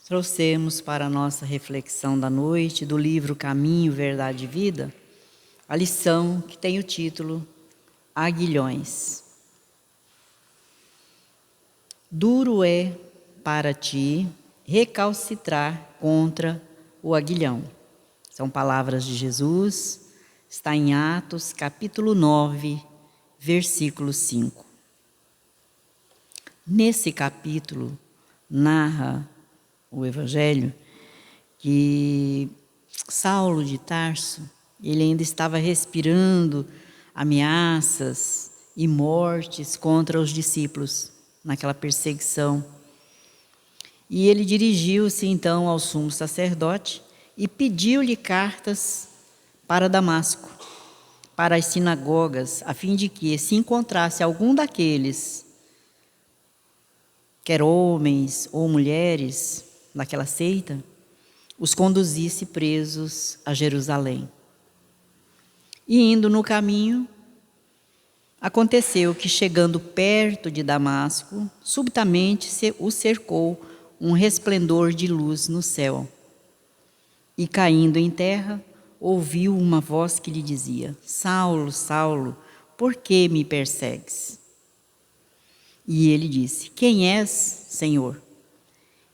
Trouxemos para a nossa reflexão da noite do livro Caminho, Verdade e Vida, a lição que tem o título Aguilhões. Duro é para ti recalcitrar contra o aguilhão. São palavras de Jesus, está em Atos capítulo 9, versículo 5. Nesse capítulo, narra o Evangelho que Saulo de Tarso, ele ainda estava respirando ameaças e mortes contra os discípulos naquela perseguição. E ele dirigiu-se então ao sumo sacerdote e pediu-lhe cartas para Damasco, para as sinagogas, a fim de que, se encontrasse algum daqueles, quer homens ou mulheres, daquela seita, os conduzisse presos a Jerusalém. E indo no caminho, aconteceu que, chegando perto de Damasco, subitamente o cercou um resplendor de luz no céu. E caindo em terra, ouviu uma voz que lhe dizia: Saulo, Saulo, por que me persegues? E ele disse: Quem és, Senhor?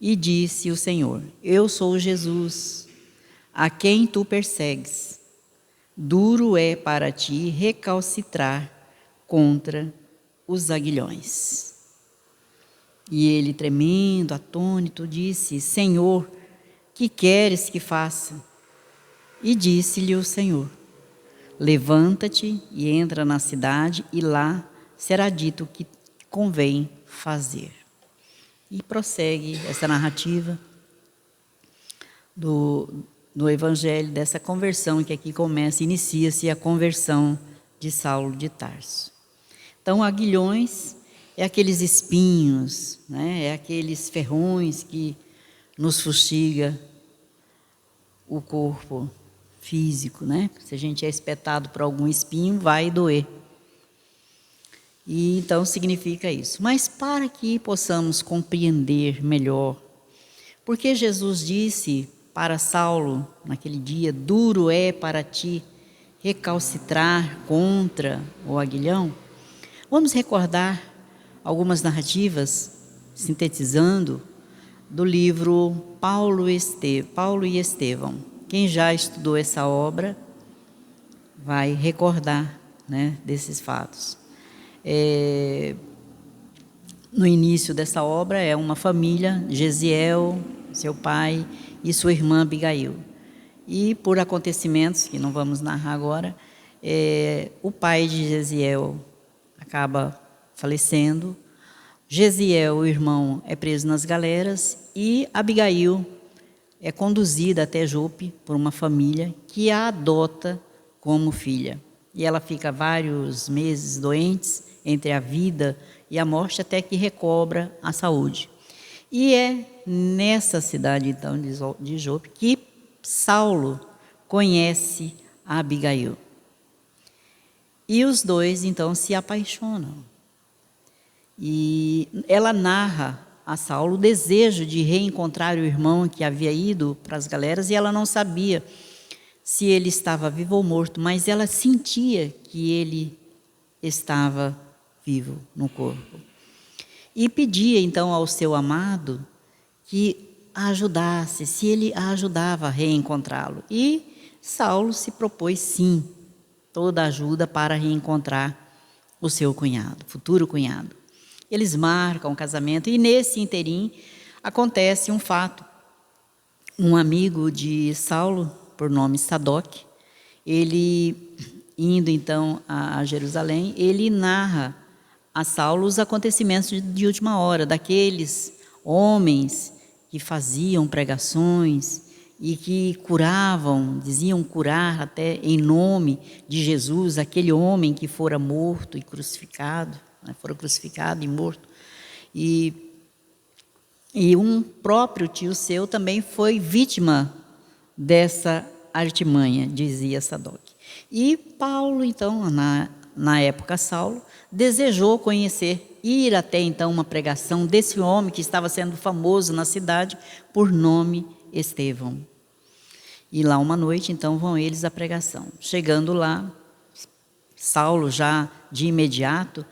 E disse o Senhor: Eu sou Jesus, a quem tu persegues. Duro é para ti recalcitrar contra os aguilhões. E ele, tremendo, atônito, disse: Senhor, que queres que faça? E disse-lhe o Senhor: Levanta-te e entra na cidade, e lá será dito o que convém fazer. E prossegue essa narrativa do Evangelho, dessa conversão, que aqui começa, inicia-se a conversão de Saulo de Tarso. Então, aguilhões é aqueles espinhos, né? É aqueles ferrões que nos fustiga o corpo físico, né? Se a gente é espetado por algum espinho, vai doer. E então significa isso. Mas para que possamos compreender melhor, porque Jesus disse para Saulo naquele dia: duro é para ti recalcitrar contra o aguilhão, vamos recordar algumas narrativas, sintetizando, do livro Paulo e Estevão. Quem já estudou essa obra vai recordar, né, desses fatos. No início dessa obra é uma família, Gesiel, seu pai e sua irmã Abigail. E por acontecimentos que não vamos narrar agora, o pai de Gesiel acaba falecendo, Gesiel, o irmão, é preso nas galeras e Abigail é conduzida até Jope por uma família que a adota como filha. E ela fica vários meses doentes, entre a vida e a morte, até que recobra a saúde. E é nessa cidade, então, de Jope, que Saulo conhece a Abigail. E os dois, então, se apaixonam. E ela narra a Saulo o desejo de reencontrar o irmão que havia ido para as galeras, e ela não sabia se ele estava vivo ou morto, mas ela sentia que ele estava vivo no corpo. E pedia então ao seu amado que a ajudasse, se ele a ajudava a reencontrá-lo. E Saulo se propôs, sim, toda a ajuda para reencontrar o seu cunhado, futuro cunhado. Eles marcam o casamento e nesse interim acontece um fato. Um amigo de Saulo, por nome Sadoc, ele, indo então a Jerusalém, ele narra a Saulo os acontecimentos de última hora, daqueles homens que faziam pregações e que curavam, diziam curar até em nome de Jesus, aquele homem que fora morto e crucificado, né, fora crucificado e morto. E um próprio tio seu também foi vítima dessa artimanha, dizia Sadoc. E Paulo, então, na época Saulo, desejou conhecer, ir até então uma pregação desse homem que estava sendo famoso na cidade por nome Estevão. E lá uma noite, então, vão eles à pregação. Chegando lá, Saulo já de imediato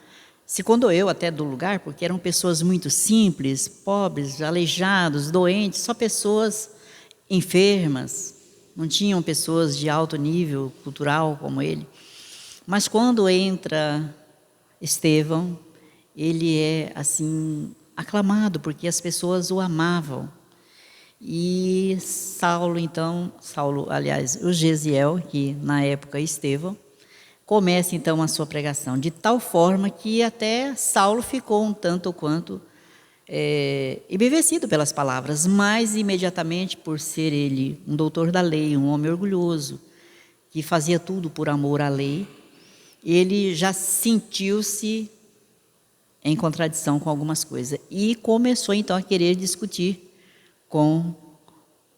se condoeu até do lugar, porque eram pessoas muito simples, pobres, aleijados, doentes, só pessoas enfermas, não tinham pessoas de alto nível cultural como ele. Mas quando entra Estevão, ele é assim aclamado, porque as pessoas o amavam. E aliás, o Gesiel, que na época é Estevão, começa então a sua pregação, de tal forma que até Saulo ficou um tanto quanto embevecido pelas palavras, mas imediatamente, por ser ele um doutor da lei, um homem orgulhoso, que fazia tudo por amor à lei, ele já sentiu-se em contradição com algumas coisas e começou então a querer discutir com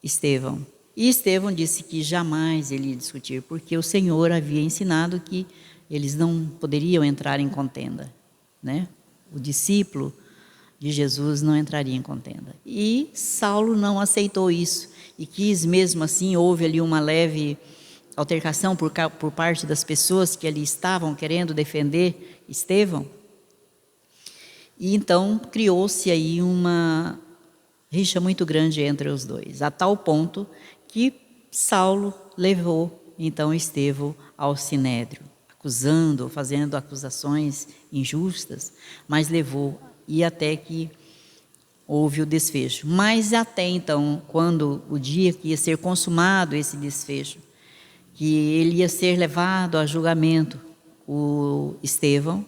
Estevão. E Estevão disse que jamais ele ia discutir, porque o Senhor havia ensinado que eles não poderiam entrar em contenda, né? O discípulo de Jesus não entraria em contenda. E Saulo não aceitou isso e quis, mesmo assim, houve ali uma leve altercação por parte das pessoas que ali estavam querendo defender Estevão. E então criou-se aí uma rixa muito grande entre os dois, a tal ponto que Saulo levou então Estevão ao sinédrio, acusando, fazendo acusações injustas, mas levou, e até que houve o desfecho. Mas até então, quando o dia que ia ser consumado esse desfecho, que ele ia ser levado a julgamento, o Estevão,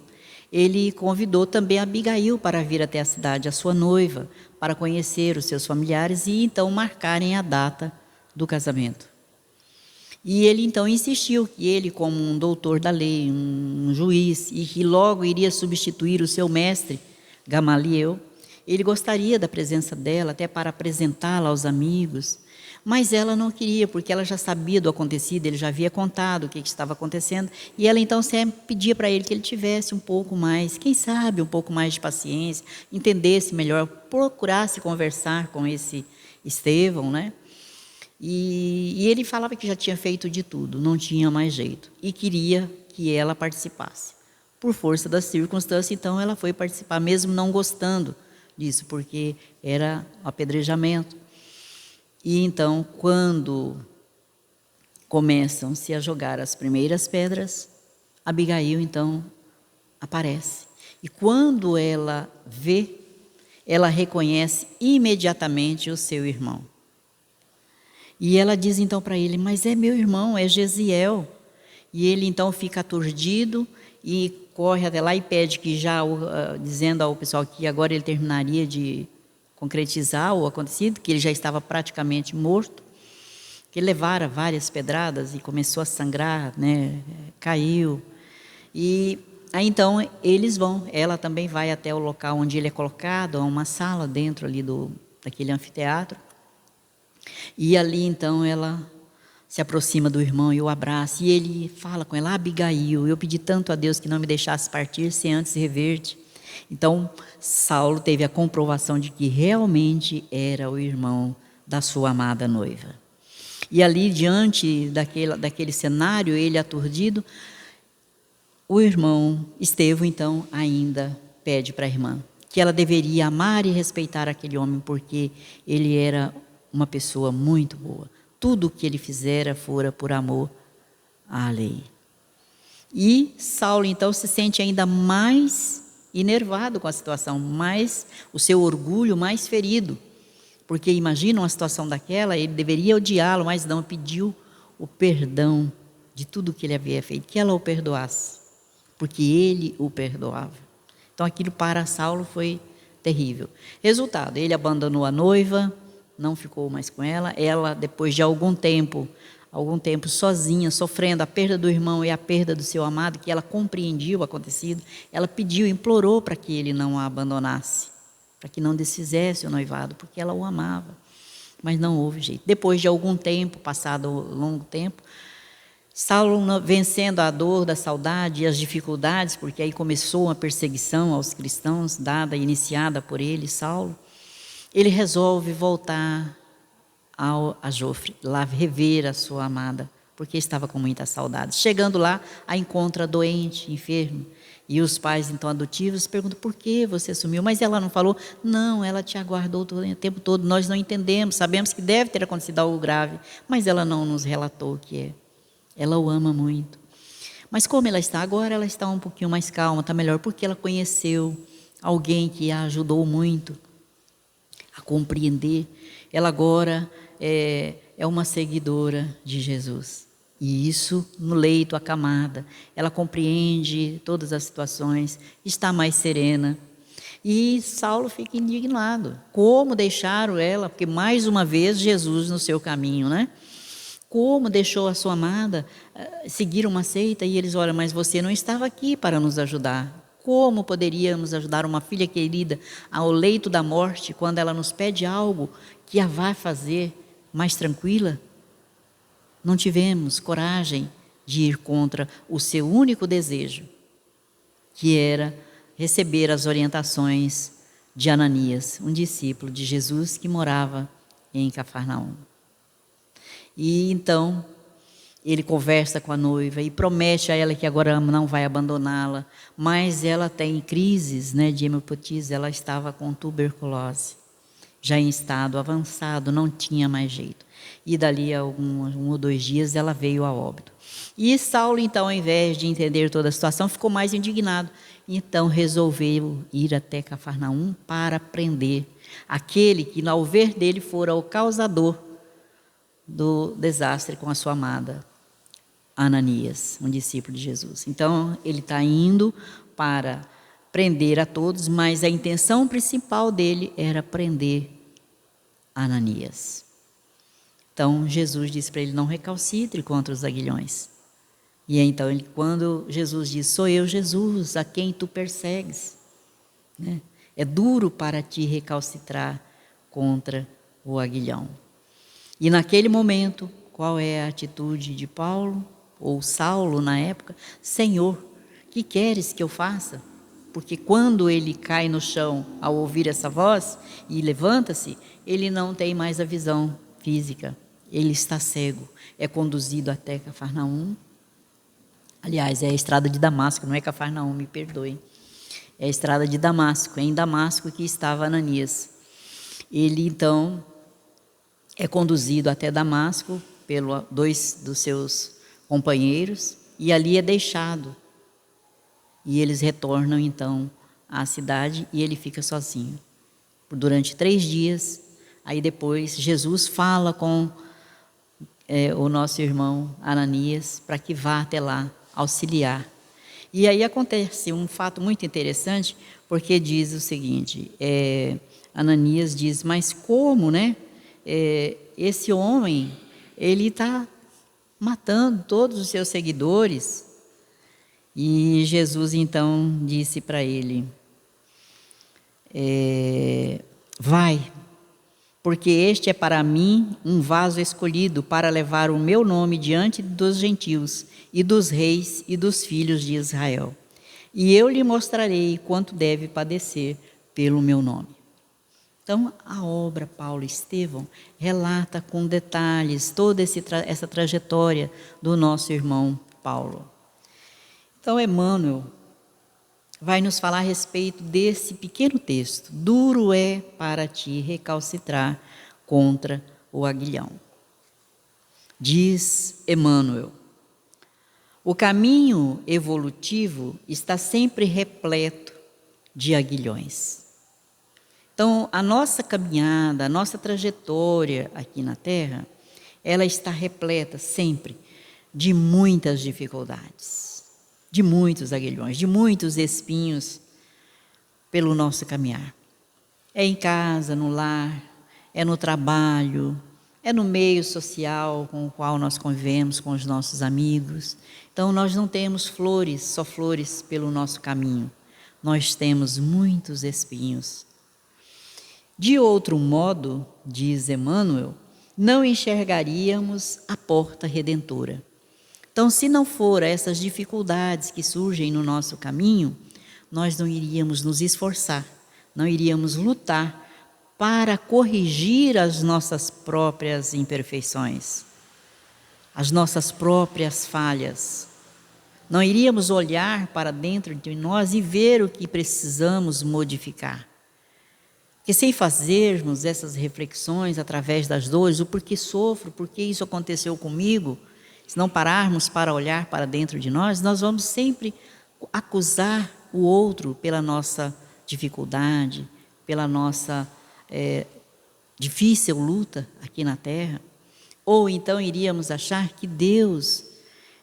ele convidou também Abigail para vir até a cidade, a sua noiva, para conhecer os seus familiares e então marcarem a data do casamento. E ele então insistiu que ele, como um doutor da lei, um juiz, e que logo iria substituir o seu mestre, Gamaliel, ele gostaria da presença dela até para apresentá-la aos amigos, mas ela não queria, porque ela já sabia do acontecido, ele já havia contado o que estava acontecendo, e ela então sempre pedia para ele que ele tivesse um pouco mais, quem sabe, um pouco mais de paciência, entendesse melhor, procurasse conversar com esse Estevão, né? E ele falava que já tinha feito de tudo, não tinha mais jeito, e queria que ela participasse. Por força das circunstâncias, então, ela foi participar, mesmo não gostando disso, porque era apedrejamento. E então, quando começam-se a jogar as primeiras pedras, Abigail, então, aparece. E quando ela vê, ela reconhece imediatamente o seu irmão. E ela diz então para ele, mas é meu irmão, é Gesiel. E ele então fica aturdido e corre até lá e pede que dizendo ao pessoal que agora ele terminaria de concretizar o acontecido, que ele já estava praticamente morto, que ele levara várias pedradas e começou a sangrar, né, caiu. E aí então eles vão, ela também vai até o local onde ele é colocado, a uma sala dentro ali daquele anfiteatro. E ali então ela se aproxima do irmão e o abraça, e ele fala com ela, Abigail, eu pedi tanto a Deus que não me deixasse partir sem antes rever-te. Então, Saulo teve a comprovação de que realmente era o irmão da sua amada noiva. E ali, diante daquele cenário, ele aturdido, o irmão Estevão, então, ainda pede para a irmã que ela deveria amar e respeitar aquele homem, porque ele era uma pessoa muito boa. Tudo o que ele fizera fora por amor à lei. E Saulo, então, se sente ainda mais enervado com a situação, mais o seu orgulho mais ferido, porque imagina uma situação daquela, ele deveria odiá-lo, mas não, pediu o perdão de tudo que ele havia feito, que ela o perdoasse, porque ele o perdoava. Então aquilo para Saulo foi terrível. Resultado, ele abandonou a noiva, não ficou mais com ela, depois de algum tempo sozinha, sofrendo a perda do irmão e a perda do seu amado, que ela compreendia o acontecido, ela pediu, implorou para que ele não a abandonasse, para que não desfizesse o noivado, porque ela o amava, mas não houve jeito. Depois de algum tempo, passado um longo tempo, Saulo, vencendo a dor da saudade e as dificuldades, porque aí começou uma perseguição aos cristãos, iniciada por ele, Saulo, ele resolve voltar a Jofre, lá rever a sua amada, porque estava com muita saudade. Chegando lá, a encontra doente, enfermo. E os pais, então, adotivos, perguntam, por que você sumiu? Mas ela não falou, não, ela te aguardou o tempo todo, nós não entendemos, sabemos que deve ter acontecido algo grave, mas ela não nos relatou o que é. Ela o ama muito. Mas como ela está agora, ela está um pouquinho mais calma, está melhor, porque ela conheceu alguém que a ajudou muito a compreender. Ela agora é uma seguidora de Jesus. E isso no leito, acamada. Ela compreende todas as situações, está mais serena. E Saulo fica indignado. Como deixaram ela? Porque mais uma vez Jesus no seu caminho, né? Como deixou a sua amada seguir uma seita? E eles, olha, mas você não estava aqui para nos ajudar. Como poderíamos ajudar uma filha querida ao leito da morte, quando ela nos pede algo que a vai fazer mais tranquila? Não tivemos coragem de ir contra o seu único desejo, que era receber as orientações de Ananias, um discípulo de Jesus que morava em Cafarnaum. E então ele conversa com a noiva e promete a ela que agora não vai abandoná-la, mas ela tem crises, de hemoptise, ela estava com tuberculose, já em estado avançado, não tinha mais jeito. E dali a um ou 2 dias ela veio a óbito. E Saulo, então, ao invés de entender toda a situação, ficou mais indignado. Então resolveu ir até Cafarnaum para prender aquele que, ao ver dele, fora o causador do desastre com a sua amada, Ananias, um discípulo de Jesus. Então, ele está indo para prender a todos, mas a intenção principal dele era prender Ananias. Então, Jesus disse para ele, não recalcitre contra os aguilhões. E então, quando Jesus diz, sou eu, Jesus, a quem tu persegues, é duro para ti recalcitrar contra o aguilhão. E naquele momento, qual é a atitude de Paulo, ou Saulo na época? Senhor, que queres que eu faça? Porque quando ele cai no chão ao ouvir essa voz e levanta-se, ele não tem mais a visão física, ele está cego, é conduzido até Cafarnaum. Aliás, é a estrada de Damasco, não é Cafarnaum, me perdoem. É a estrada de Damasco, é em Damasco que estava Ananias. Ele então é conduzido até Damasco pelos 2 dos seus companheiros e ali é deixado. E eles retornam então à cidade e ele fica sozinho. Durante 3 dias, aí depois Jesus fala com o nosso irmão Ananias para que vá até lá auxiliar. E aí acontece um fato muito interessante, porque diz o seguinte, Ananias diz, mas como, esse homem, ele está matando todos os seus seguidores. E Jesus então disse para ele, vai, porque este é para mim um vaso escolhido para levar o meu nome diante dos gentios e dos reis e dos filhos de Israel. E eu lhe mostrarei quanto deve padecer pelo meu nome. Então, a obra Paulo e Estevão relata com detalhes toda essa trajetória do nosso irmão Paulo. Então, Emmanuel vai nos falar a respeito desse pequeno texto. Duro é para ti recalcitrar contra o aguilhão. Diz Emmanuel, o caminho evolutivo está sempre repleto de aguilhões. Então, a nossa caminhada, a nossa trajetória aqui na Terra, ela está repleta sempre de muitas dificuldades, de muitos aguilhões, de muitos espinhos pelo nosso caminhar. É em casa, no lar, é no trabalho, é no meio social com o qual nós convivemos com os nossos amigos. Então, nós não temos flores, só flores pelo nosso caminho. Nós temos muitos espinhos. De outro modo, diz Emmanuel, não enxergaríamos a porta redentora. Então, se não for essas dificuldades que surgem no nosso caminho, nós não iríamos nos esforçar, não iríamos lutar para corrigir as nossas próprias imperfeições, as nossas próprias falhas. Não iríamos olhar para dentro de nós e ver o que precisamos modificar. Porque sem fazermos essas reflexões através das dores, o porquê sofro, porquê isso aconteceu comigo, se não pararmos para olhar para dentro de nós, nós vamos sempre acusar o outro pela nossa dificuldade, pela nossa difícil luta aqui na terra. Ou então iríamos achar que Deus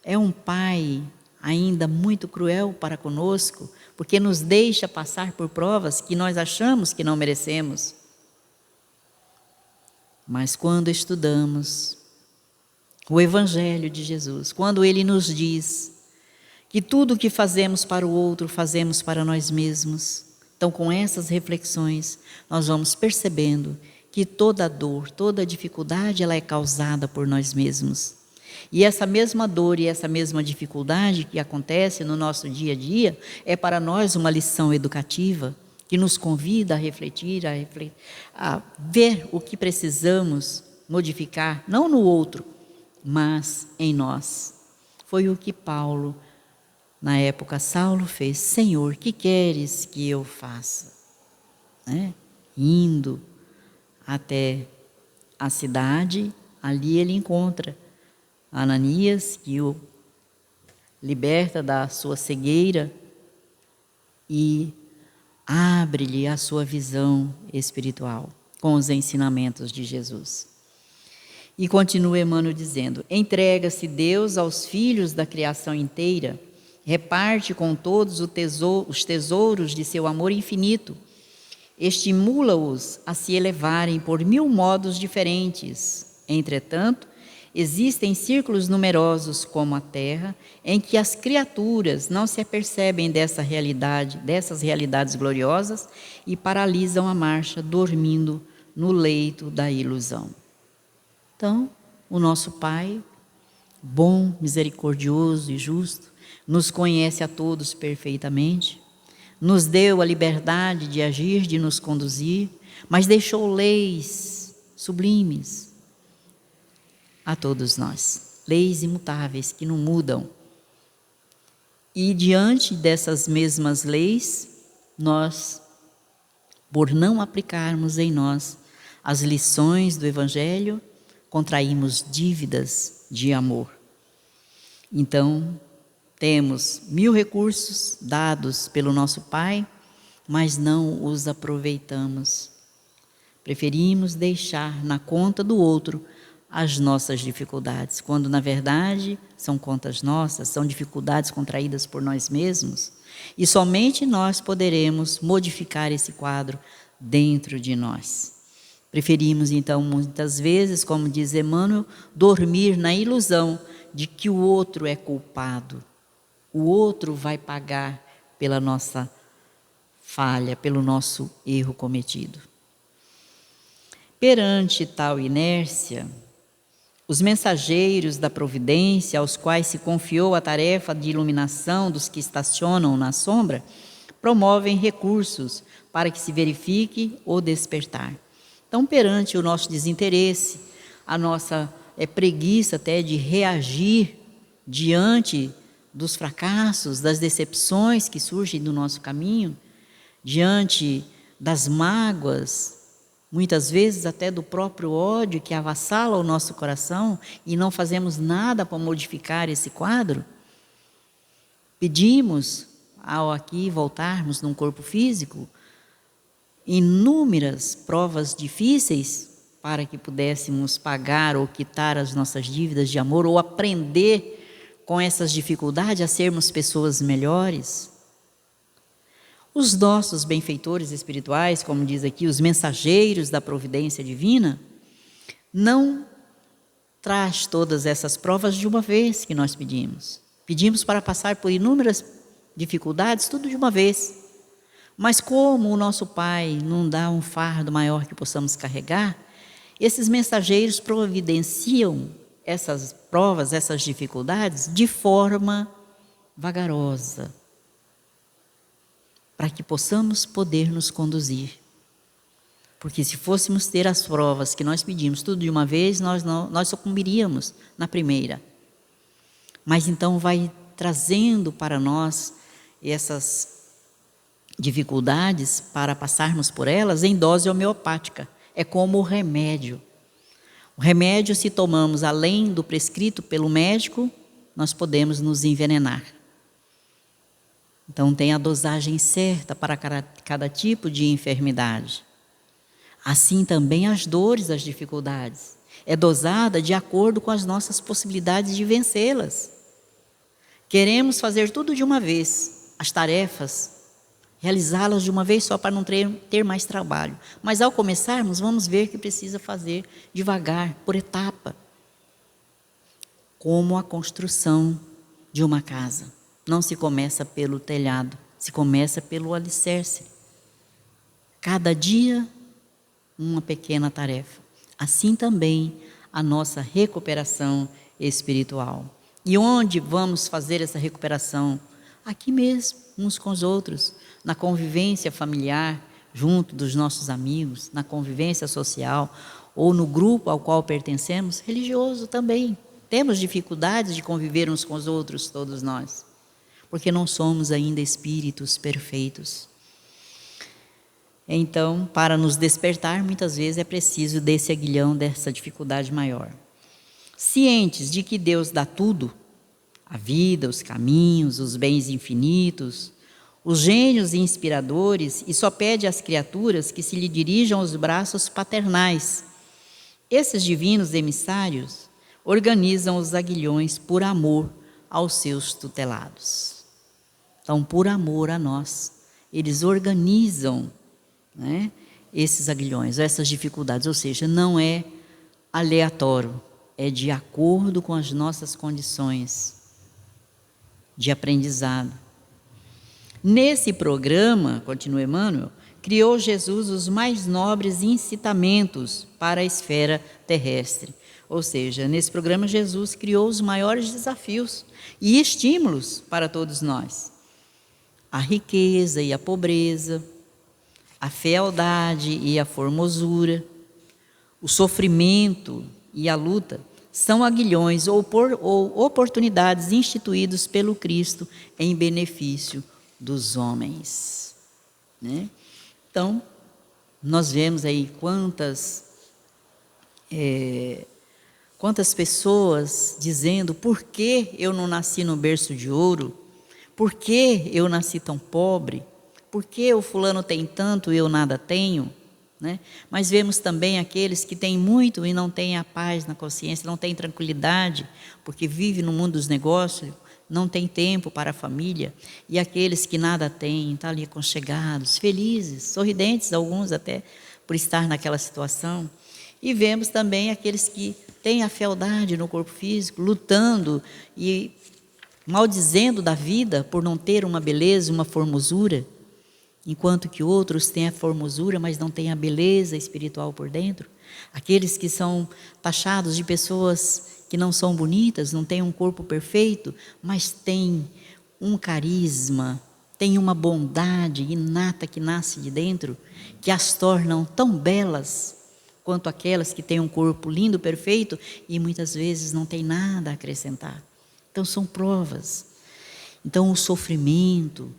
é um Pai ainda muito cruel para conosco, porque nos deixa passar por provas que nós achamos que não merecemos. Mas quando estudamos o Evangelho de Jesus, quando Ele nos diz que tudo o que fazemos para o outro, fazemos para nós mesmos, então com essas reflexões, nós vamos percebendo que toda dor, toda dificuldade, ela é causada por nós mesmos. E essa mesma dor e essa mesma dificuldade que acontece no nosso dia a dia é para nós uma lição educativa que nos convida a refletir, a ver o que precisamos modificar, não no outro, mas em nós. Foi o que Paulo, na época Saulo, fez. Senhor, que queres que eu faça? Indo até a cidade, ali ele encontra Ananias, que o liberta da sua cegueira e abre-lhe a sua visão espiritual com os ensinamentos de Jesus. E continua Emmanuel dizendo: entrega-se Deus aos filhos da criação inteira, reparte com todos os tesouros de seu amor infinito, estimula-os a se elevarem por 1000 modos diferentes. Entretanto, existem círculos numerosos como a Terra, em que as criaturas não se apercebem dessas realidades gloriosas e paralisam a marcha, dormindo no leito da ilusão. Então, o nosso Pai, bom, misericordioso e justo, nos conhece a todos perfeitamente, nos deu a liberdade de agir, de nos conduzir, mas deixou leis sublimes a todos nós, leis imutáveis que não mudam. E diante dessas mesmas leis, nós, por não aplicarmos em nós as lições do Evangelho, contraímos dívidas de amor. Então, temos 1000 recursos dados pelo nosso Pai, mas não os aproveitamos. Preferimos deixar na conta do outro as nossas dificuldades, quando na verdade são contas nossas, são dificuldades contraídas por nós mesmos, e somente nós poderemos modificar esse quadro dentro de nós. Preferimos então muitas vezes, como diz Emmanuel, dormir na ilusão de que o outro é culpado, o outro vai pagar pela nossa falha, pelo nosso erro cometido. Perante tal inércia, os mensageiros da providência, aos quais se confiou a tarefa de iluminação dos que estacionam na sombra, promovem recursos para que se verifique o despertar. Então, perante o nosso desinteresse, a nossa preguiça até de reagir diante dos fracassos, das decepções que surgem do nosso caminho, diante das mágoas, muitas vezes até do próprio ódio que avassala o nosso coração e não fazemos nada para modificar esse quadro, pedimos, ao aqui voltarmos num corpo físico, inúmeras provas difíceis para que pudéssemos pagar ou quitar as nossas dívidas de amor ou aprender com essas dificuldades a sermos pessoas melhores. Os nossos benfeitores espirituais, como diz aqui, os mensageiros da providência divina, não traz todas essas provas de uma vez que nós pedimos. Pedimos para passar por inúmeras dificuldades, tudo de uma vez. Mas como o nosso Pai não dá um fardo maior que possamos carregar, esses mensageiros providenciam essas provas, essas dificuldades, de forma vagarosa, para que possamos poder nos conduzir. Porque se fôssemos ter as provas que nós pedimos tudo de uma vez, nós sucumbiríamos na primeira. Mas então vai trazendo para nós essas dificuldades para passarmos por elas em dose homeopática. É como o remédio. O remédio, se tomamos além do prescrito pelo médico, nós podemos nos envenenar. Então tem a dosagem certa para cada tipo de enfermidade. Assim também as dores, as dificuldades. É dosada de acordo com as nossas possibilidades de vencê-las. Queremos fazer tudo de uma vez, as tarefas, realizá-las de uma vez só para não ter mais trabalho. Mas ao começarmos, vamos ver que precisa fazer devagar, por etapa. Como a construção de uma casa. Não se começa pelo telhado, se começa pelo alicerce. Cada dia, uma pequena tarefa. Assim também a nossa recuperação espiritual. E onde vamos fazer essa recuperação? Aqui mesmo, uns com os outros, na convivência familiar, junto dos nossos amigos, na convivência social, ou no grupo ao qual pertencemos, religioso também. Temos dificuldades de conviver uns com os outros, todos nós, porque não somos ainda espíritos perfeitos. Então, para nos despertar, muitas vezes é preciso desse aguilhão, dessa dificuldade maior. Cientes de que Deus dá tudo, a vida, os caminhos, os bens infinitos, os gênios inspiradores, e só pede às criaturas que se lhe dirijam aos braços paternais. Esses divinos emissários organizam os aguilhões por amor aos seus tutelados. Então, por amor a nós, eles organizam, né, esses aguilhões, essas dificuldades, ou seja, não é aleatório, é de acordo com as nossas condições de aprendizado. Nesse programa, continua Emmanuel, criou Jesus os mais nobres incitamentos para a esfera terrestre. Ou seja, nesse programa Jesus criou os maiores desafios e estímulos para todos nós. A riqueza e a pobreza, a fealdade e a formosura, o sofrimento e a luta são aguilhões ou oportunidades instituídos pelo Cristo em benefício dos homens, né? Então, nós vemos aí quantas pessoas dizendo: por que eu não nasci no berço de ouro? Por que eu nasci tão pobre? Por que o fulano tem tanto e eu nada tenho? Né? Mas vemos também aqueles que têm muito e não têm a paz na consciência, não têm tranquilidade, porque vivem no mundo dos negócios, não tem tempo para a família, e aqueles que nada têm, estão ali aconchegados, felizes, sorridentes, alguns até, por estar naquela situação. E vemos também aqueles que têm a fealdade no corpo físico, lutando e maldizendo da vida por não ter uma beleza, uma formosura, enquanto que outros têm a formosura, mas não têm a beleza espiritual por dentro. Aqueles que são taxados de pessoas que não são bonitas, não têm um corpo perfeito, mas têm um carisma, têm uma bondade inata que nasce de dentro, que as tornam tão belas quanto aquelas que têm um corpo lindo, perfeito, e muitas vezes não têm nada a acrescentar. Então são provas. Então o sofrimento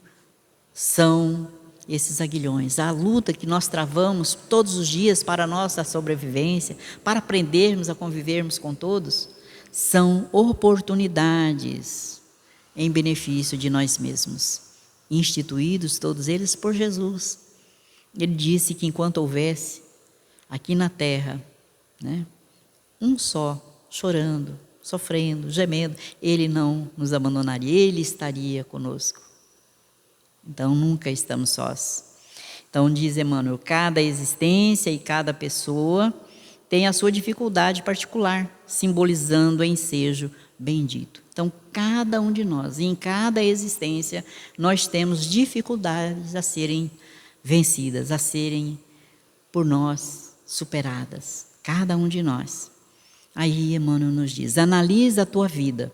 são esses aguilhões, a luta que nós travamos todos os dias para a nossa sobrevivência, para aprendermos a convivermos com todos, são oportunidades em benefício de nós mesmos, instituídos todos eles por Jesus. Ele disse que enquanto houvesse aqui na terra, né, um só, chorando, sofrendo, gemendo, Ele não nos abandonaria, Ele estaria conosco. Então, nunca estamos sós. Então, diz Emmanuel, cada existência e cada pessoa tem a sua dificuldade particular, simbolizando o ensejo bendito. Então, cada um de nós, em cada existência, nós temos dificuldades a serem vencidas, a serem por nós superadas, cada um de nós. Aí Emmanuel nos diz: analisa a tua vida,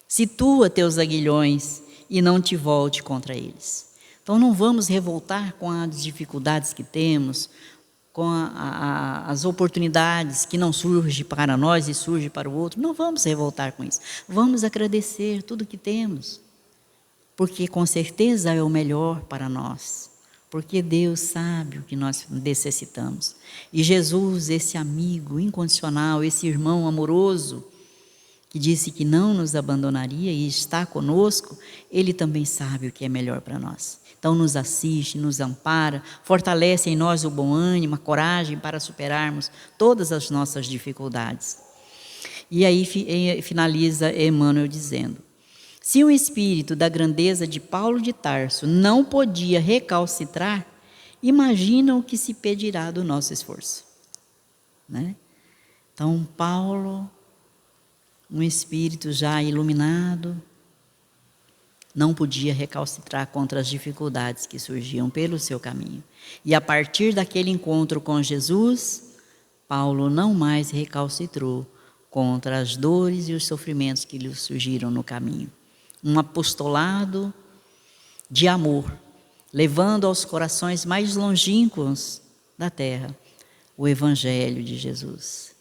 situa teus aguilhões e não te volte contra eles. Então não vamos revoltar com as dificuldades que temos, com as oportunidades que não surgem para nós e surgem para o outro. Não vamos revoltar com isso. Vamos agradecer tudo que temos, porque com certeza é o melhor para nós, porque Deus sabe o que nós necessitamos. E Jesus, esse amigo incondicional, esse irmão amoroso, que disse que não nos abandonaria e está conosco, Ele também sabe o que é melhor para nós. Então nos assiste, nos ampara, fortalece em nós o bom ânimo, a coragem para superarmos todas as nossas dificuldades. E aí finaliza Emmanuel dizendo: se o espírito da grandeza de Paulo de Tarso não podia recalcitrar, imagina o que se pedirá do nosso esforço. Né? Então Paulo, um espírito já iluminado, não podia recalcitrar contra as dificuldades que surgiam pelo seu caminho. E a partir daquele encontro com Jesus, Paulo não mais recalcitrou contra as dores e os sofrimentos que lhe surgiram no caminho. Um apostolado de amor, levando aos corações mais longínquos da terra o Evangelho de Jesus.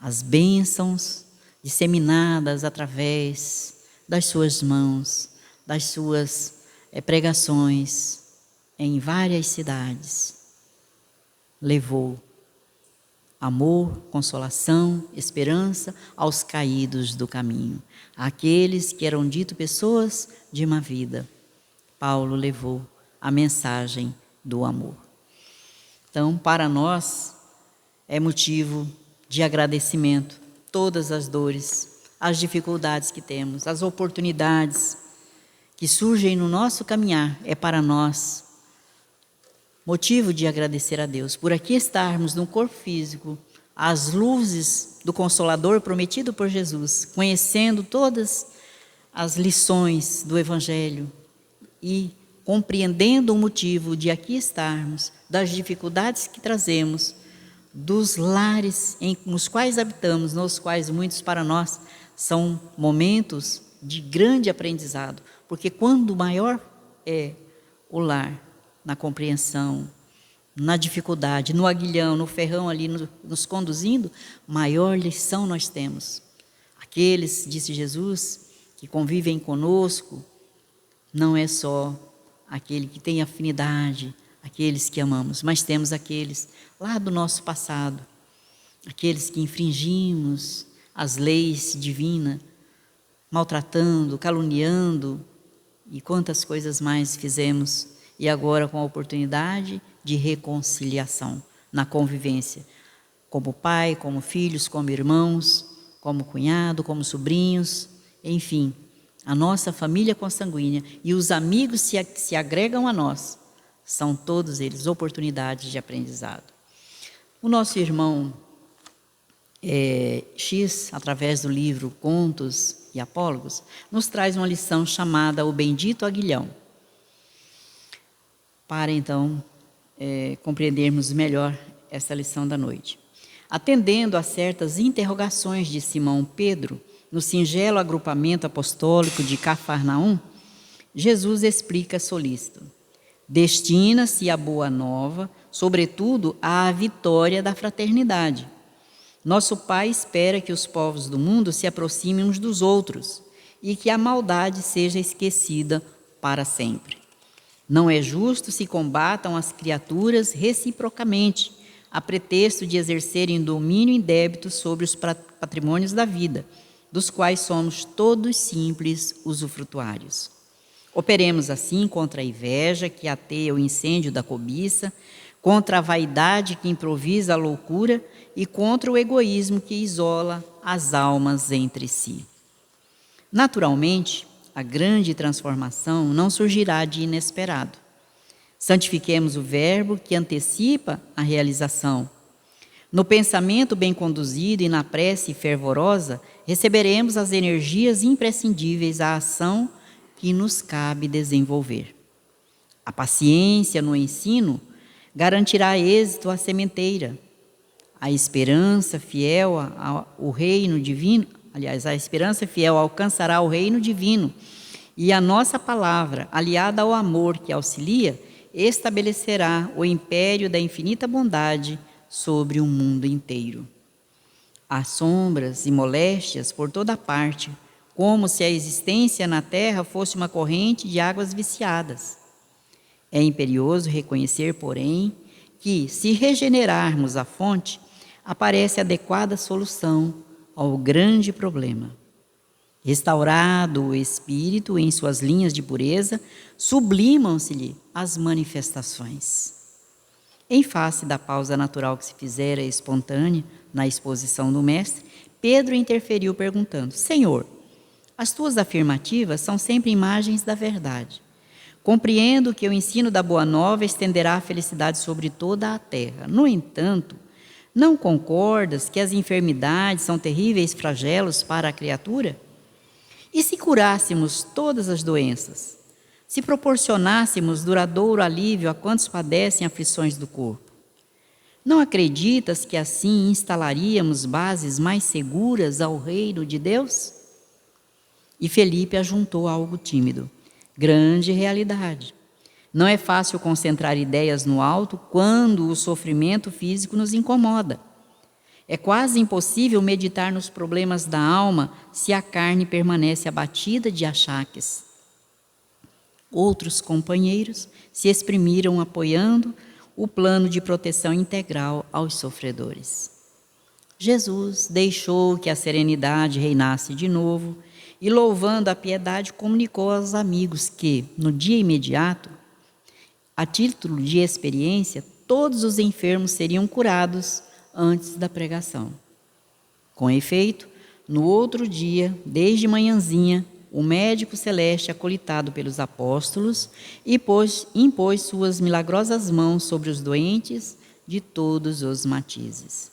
As bênçãos disseminadas através das suas mãos, das suas pregações em várias cidades, levou amor, consolação, esperança aos caídos do caminho, àqueles que eram ditos pessoas de má vida. Paulo levou a mensagem do amor. Então, para nós, é motivo de agradecimento todas as dores, as dificuldades que temos, as oportunidades que surgem no nosso caminhar, é para nós motivo de agradecer a Deus por aqui estarmos no corpo físico, as luzes do Consolador prometido por Jesus, conhecendo todas as lições do Evangelho e compreendendo o motivo de aqui estarmos, das dificuldades que trazemos, dos lares nos quais habitamos, nos quais muitos para nós são momentos de grande aprendizado, porque quando maior é o lar, na compreensão, na dificuldade, no aguilhão, no ferrão ali nos conduzindo, maior lição nós temos. Aqueles, disse Jesus, que convivem conosco, não é só aquele que tem afinidade, aqueles que amamos, mas temos aqueles lá do nosso passado, aqueles que infringimos as leis divinas, maltratando, caluniando e quantas coisas mais fizemos, e agora com a oportunidade de reconciliação na convivência, como pai, como filhos, como irmãos, como cunhado, como sobrinhos, enfim, a nossa família consanguínea e os amigos se agregam a nós, são todos eles oportunidades de aprendizado. O nosso irmão X, através do livro Contos e Apólogos, nos traz uma lição chamada O Bendito Aguilhão, para então compreendermos melhor essa lição da noite. Atendendo a certas interrogações de Simão Pedro, no singelo agrupamento apostólico de Cafarnaum, Jesus explica solícito: destina-se a boa nova, sobretudo à vitória da fraternidade. Nosso Pai espera que os povos do mundo se aproximem uns dos outros e que a maldade seja esquecida para sempre. Não é justo se combatam as criaturas reciprocamente, a pretexto de exercerem domínio indébito sobre os patrimônios da vida, dos quais somos todos simples usufrutuários. Operemos assim contra a inveja que ateia o incêndio da cobiça, contra a vaidade que improvisa a loucura e contra o egoísmo que isola as almas entre si. Naturalmente, a grande transformação não surgirá de inesperado. Santifiquemos o verbo que antecipa a realização. No pensamento bem conduzido e na prece fervorosa, receberemos as energias imprescindíveis à ação que nos cabe desenvolver. A paciência no ensino garantirá êxito à sementeira. A esperança fiel ao reino divino, aliás, a esperança fiel alcançará o reino divino, e a nossa palavra, aliada ao amor que auxilia, estabelecerá o império da infinita bondade sobre o mundo inteiro. Há sombras e moléstias por toda parte, como se a existência na Terra fosse uma corrente de águas viciadas. É imperioso reconhecer, porém, que, se regenerarmos a fonte, aparece a adequada solução ao grande problema. Restaurado o espírito em suas linhas de pureza, sublimam-se-lhe as manifestações. Em face da pausa natural que se fizera espontânea na exposição do mestre, Pedro interferiu perguntando: Senhor, as tuas afirmativas são sempre imagens da verdade. Compreendo que o ensino da Boa Nova estenderá a felicidade sobre toda a terra. No entanto, não concordas que as enfermidades são terríveis flagelos para a criatura? E se curássemos todas as doenças? Se proporcionássemos duradouro alívio a quantos padecem aflições do corpo? Não acreditas que assim instalaríamos bases mais seguras ao reino de Deus? E Felipe ajuntou algo tímido. Grande realidade. Não é fácil concentrar ideias no alto quando o sofrimento físico nos incomoda. É quase impossível meditar nos problemas da alma se a carne permanece abatida de achaques. Outros companheiros se exprimiram apoiando o plano de proteção integral aos sofredores. Jesus deixou que a serenidade reinasse de novo e, louvando a piedade, comunicou aos amigos que, no dia imediato, a título de experiência, todos os enfermos seriam curados antes da pregação. Com efeito, no outro dia, desde manhãzinha, o médico celeste, acolitado pelos apóstolos, impôs suas milagrosas mãos sobre os doentes de todos os matizes.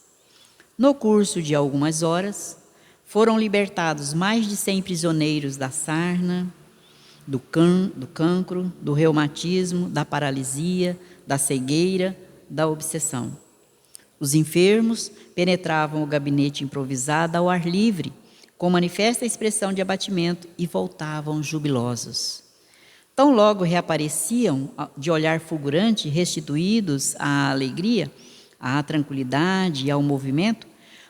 No curso de algumas horas, foram libertados mais de 100 prisioneiros da sarna, do cancro, do reumatismo, da paralisia, da cegueira, da obsessão. Os enfermos penetravam o gabinete improvisado ao ar livre, com manifesta expressão de abatimento, e voltavam jubilosos. Tão logo reapareciam, de olhar fulgurante, restituídos à alegria, à tranquilidade e ao movimento,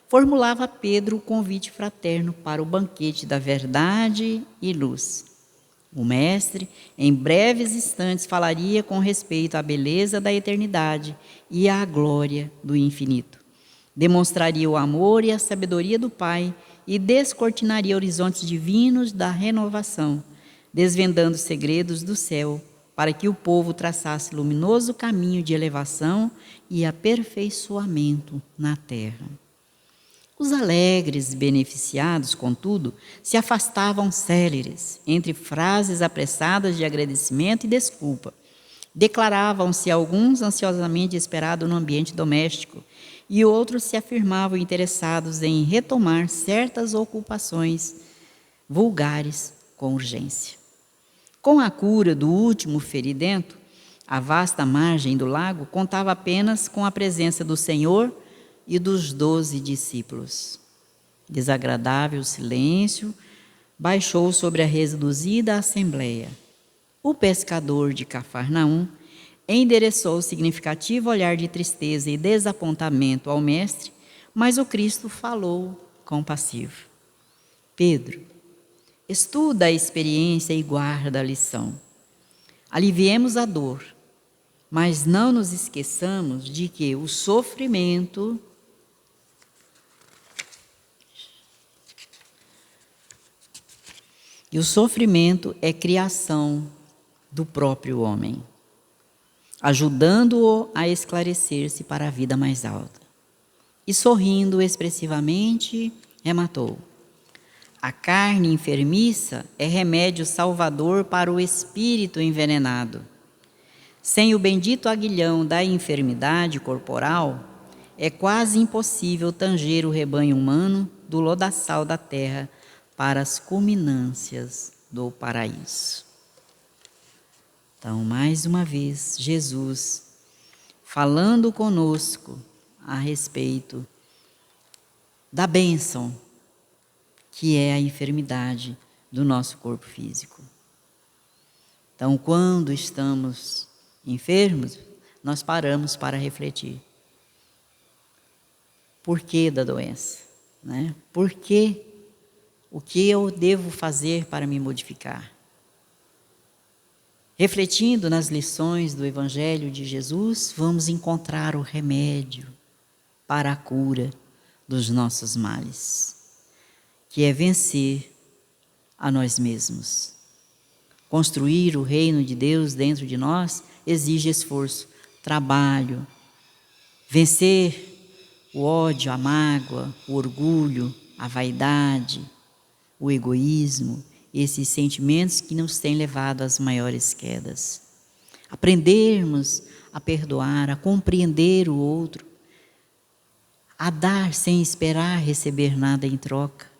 formulava Pedro o convite fraterno para o banquete da verdade e luz. O mestre, em breves instantes, falaria com respeito à beleza da eternidade e à glória do infinito. Demonstraria o amor e a sabedoria do Pai e descortinaria horizontes divinos da renovação, desvendando segredos do céu, para que o povo traçasse luminoso caminho de elevação e aperfeiçoamento na terra. Os alegres beneficiados, contudo, se afastavam céleres, entre frases apressadas de agradecimento e desculpa. Declaravam-se alguns ansiosamente esperados no ambiente doméstico, e outros se afirmavam interessados em retomar certas ocupações vulgares com urgência. Com a cura do último feridento, a vasta margem do lago contava apenas com a presença do Senhor e dos 12 discípulos. Desagradável silêncio baixou sobre a reduzida assembleia. O pescador de Cafarnaum endereçou o significativo olhar de tristeza e desapontamento ao mestre, mas o Cristo falou compassivo. Pedro, estuda a experiência e guarda a lição. Aliviemos a dor, mas não nos esqueçamos de que o sofrimento é criação do próprio homem, ajudando-o a esclarecer-se para a vida mais alta. E sorrindo expressivamente, rematou: a carne enfermiça é remédio salvador para o espírito envenenado. Sem o bendito aguilhão da enfermidade corporal, é quase impossível tanger o rebanho humano do lodaçal da terra para as culminâncias do paraíso. Então, mais uma vez, Jesus falando conosco a respeito da bênção, que é a enfermidade do nosso corpo físico. Então, quando estamos enfermos, nós paramos para refletir. Por que da doença? Né? Por que? O que eu devo fazer para me modificar? Refletindo nas lições do Evangelho de Jesus, vamos encontrar o remédio para a cura dos nossos males, que é vencer a nós mesmos. Construir o reino de Deus dentro de nós exige esforço, trabalho. Vencer o ódio, a mágoa, o orgulho, a vaidade, o egoísmo, esses sentimentos que nos têm levado às maiores quedas. Aprendermos a perdoar, a compreender o outro, a dar sem esperar receber nada em troca,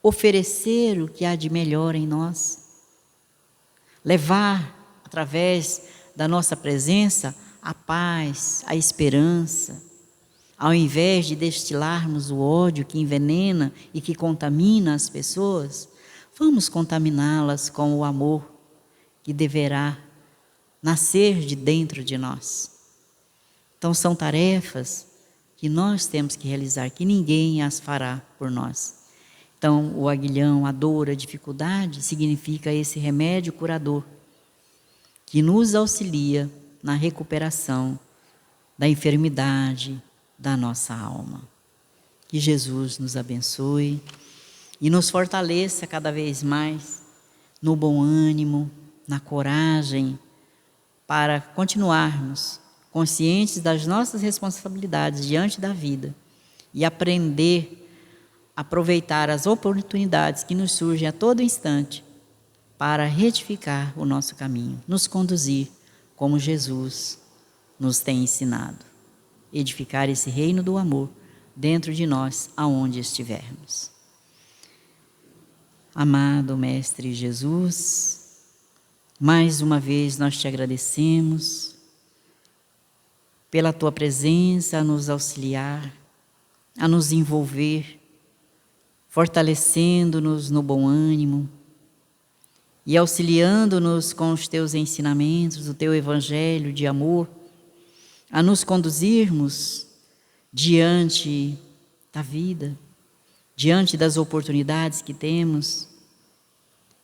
oferecer o que há de melhor em nós, levar, através da nossa presença, a paz, a esperança, ao invés de destilarmos o ódio que envenena e que contamina as pessoas, vamos contaminá-las com o amor que deverá nascer de dentro de nós. Então são tarefas que nós temos que realizar, que ninguém as fará por nós. Então o aguilhão, a dor, a dificuldade significa esse remédio curador que nos auxilia na recuperação da enfermidade da nossa alma. Que Jesus nos abençoe e nos fortaleça cada vez mais no bom ânimo, na coragem, para continuarmos conscientes das nossas responsabilidades diante da vida e aprender a aproveitar as oportunidades que nos surgem a todo instante para retificar o nosso caminho, nos conduzir como Jesus nos tem ensinado. Edificar esse reino do amor dentro de nós, aonde estivermos. Amado Mestre Jesus, mais uma vez nós te agradecemos pela tua presença a nos auxiliar, a nos envolver, fortalecendo-nos no bom ânimo e auxiliando-nos com os teus ensinamentos, o teu evangelho de amor, a nos conduzirmos diante da vida, diante das oportunidades que temos,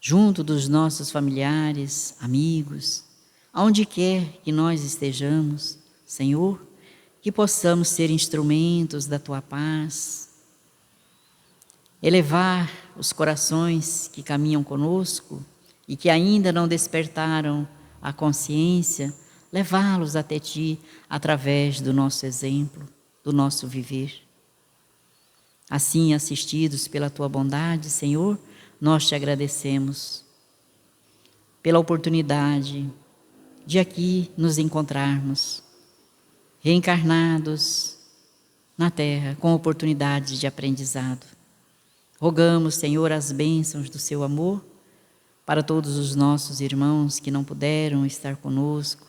junto dos nossos familiares, amigos, aonde quer que nós estejamos, Senhor, que possamos ser instrumentos da tua paz, elevar os corações que caminham conosco e que ainda não despertaram a consciência, levá-los até ti através do nosso exemplo, do nosso viver. Assim, assistidos pela tua bondade, Senhor, nós te agradecemos pela oportunidade de aqui nos encontrarmos, reencarnados na terra, com oportunidades de aprendizado. Rogamos, Senhor, as bênçãos do seu amor para todos os nossos irmãos que não puderam estar conosco,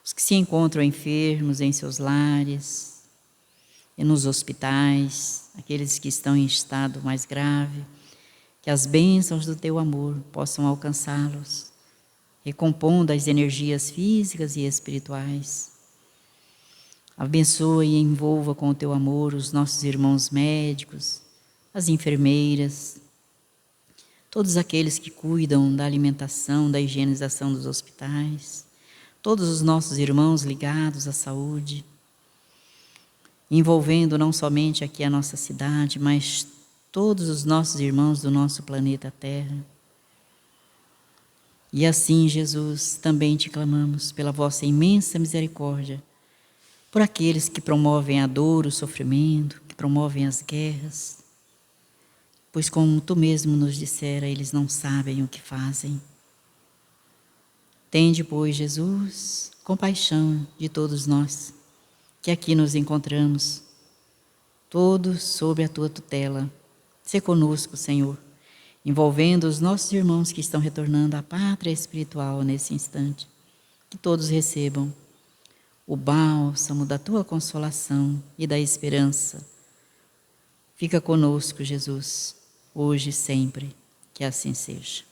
os que se encontram enfermos em seus lares e nos hospitais, aqueles que estão em estado mais grave, que as bênçãos do teu amor possam alcançá-los, recompondo as energias físicas e espirituais. Abençoa e envolva com o teu amor os nossos irmãos médicos, as enfermeiras, todos aqueles que cuidam da alimentação, da higienização dos hospitais, todos os nossos irmãos ligados à saúde, envolvendo não somente aqui a nossa cidade, mas todos os nossos irmãos do nosso planeta Terra. E assim, Jesus, também te clamamos pela vossa imensa misericórdia, por aqueles que promovem a dor, o sofrimento, que promovem as guerras, pois como tu mesmo nos dissera, eles não sabem o que fazem. Tende, pois, Jesus, compaixão de todos nós, que aqui nos encontramos, todos sob a tua tutela. Sê conosco, Senhor, envolvendo os nossos irmãos que estão retornando à pátria espiritual nesse instante. Que todos recebam o bálsamo da tua consolação e da esperança, Fica conosco, Jesus, hoje e sempre, que assim seja.